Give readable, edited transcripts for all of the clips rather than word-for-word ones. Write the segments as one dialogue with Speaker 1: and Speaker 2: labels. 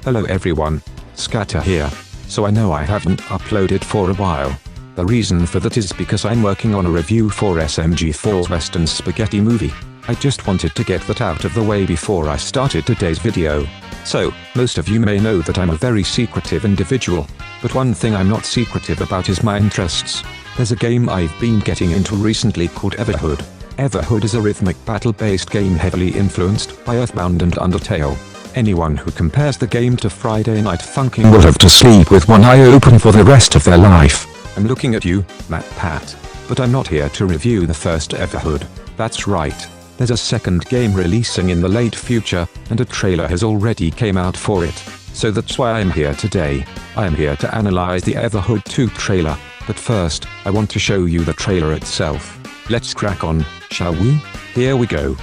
Speaker 1: Hello everyone, Scatter here. So I know I haven't uploaded for a while. The reason for that is because I'm working on a review for SMG 4's Western Spaghetti movie. I just wanted to get that out of the way before I started today's video. So, most of you may know that I'm a very secretive individual. But one thing I'm not secretive about is my interests. There's a game I've been getting into recently called Everhood. Everhood is a rhythmic battle-based game heavily influenced by Earthbound and Undertale. Anyone who compares the game to Friday Night Funkin' will have to sleep with one eye open for the rest of their life. I'm looking at you, Pat. But I'm not here to review the first Everhood. That's right. There's a second game releasing in the late future, and a trailer has already came out for it. So that's why I'm here today. I am here to analyze the Everhood 2 trailer. But first, I want to show you the trailer itself. Let's crack on, shall we? Here we go.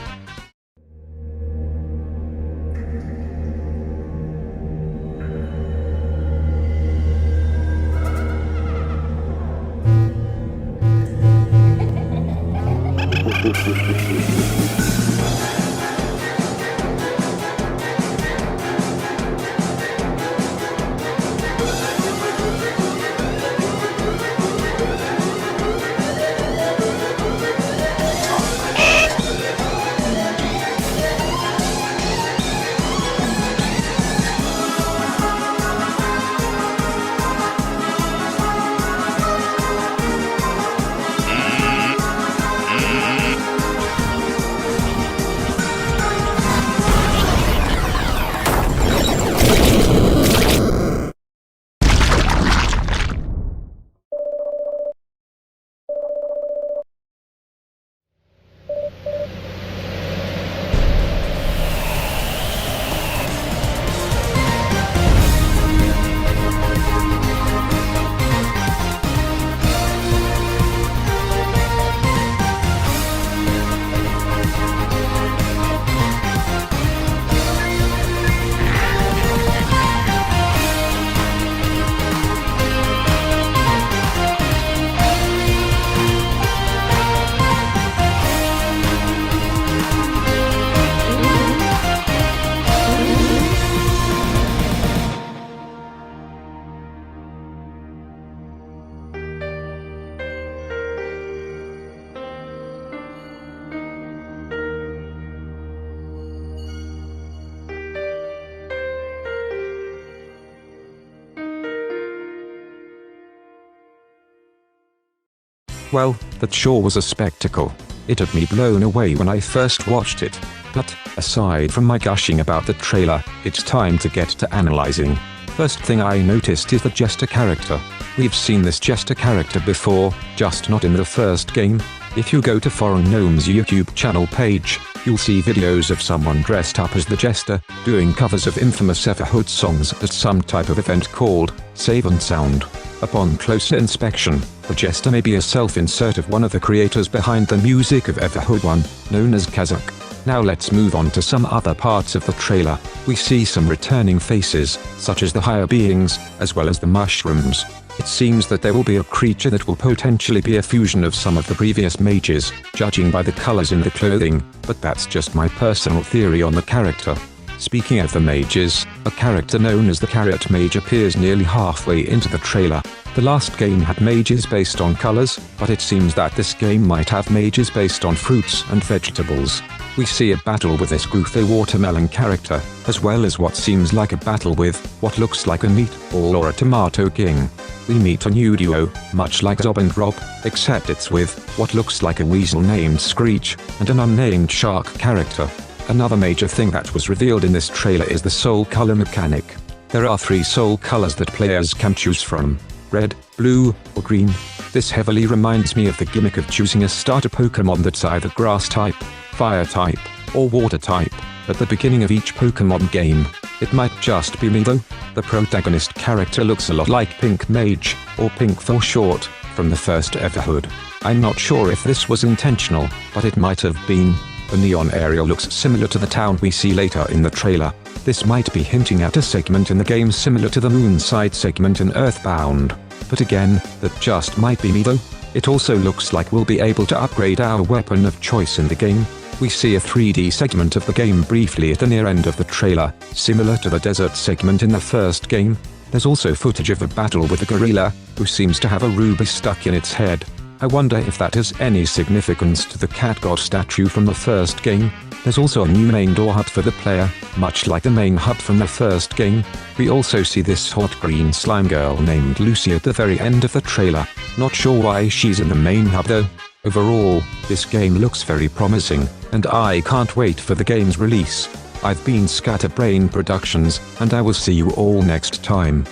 Speaker 1: Well, that sure was a spectacle. It had me blown away when I first watched it. But, aside from my gushing about the trailer, it's time to get to analyzing. First thing I noticed is the Jester character. We've seen this Jester character before, just not in the first game. If you go to Foreign Gnome's YouTube channel page, you'll see videos of someone dressed up as the Jester, doing covers of infamous Everhood songs at some type of event called Save and Sound. Upon closer inspection, the Jester may be a self-insert of one of the creators behind the music of Everhood 1, known as Kazakh. Now let's move on to some other parts of the trailer. We see some returning faces, such as the higher beings, as well as the mushrooms. It seems that there will be a creature that will potentially be a fusion of some of the previous mages, judging by the colors in the clothing, but that's just my personal theory on the character. Speaking of the mages, a character known as the Carrot Mage appears nearly halfway into the trailer. The last game had mages based on colors, but it seems that this game might have mages based on fruits and vegetables. We see a battle with this goofy watermelon character, as well as what seems like a battle with what looks like a meatball or a tomato king. We meet a new duo, much like Zob and Rob, except it's with what looks like a weasel named Screech, and an unnamed shark character. Another major thing that was revealed in this trailer is the soul color mechanic. There are 3 soul colors that players can choose from: red, blue, or green. This heavily reminds me of the gimmick of choosing a starter Pokemon that's either grass type, fire type, or water type, at the beginning of each Pokemon game. It might just be me though. The protagonist character looks a lot like Pink Mage, or Pink for short, from the first Everhood. I'm not sure if this was intentional, but it might have been. The neon area looks similar to the town we see later in the trailer. This might be hinting at a segment in the game similar to the Moonside segment in Earthbound. But again, that just might be me though. It also looks like we'll be able to upgrade our weapon of choice in the game. We see a 3D segment of the game briefly at the near end of the trailer, similar to the desert segment in the first game. There's also footage of a battle with a gorilla, who seems to have a ruby stuck in its head. I wonder if that has any significance to the cat god statue from the first game. There's also a new main door hut for the player, much like the main hut from the first game. We also see this hot green slime girl named Lucy at the very end of the trailer. Not sure why she's in the main hub though. Overall, this game looks very promising, and I can't wait for the game's release. I've been Scatterbrain Productions, and I will see you all next time.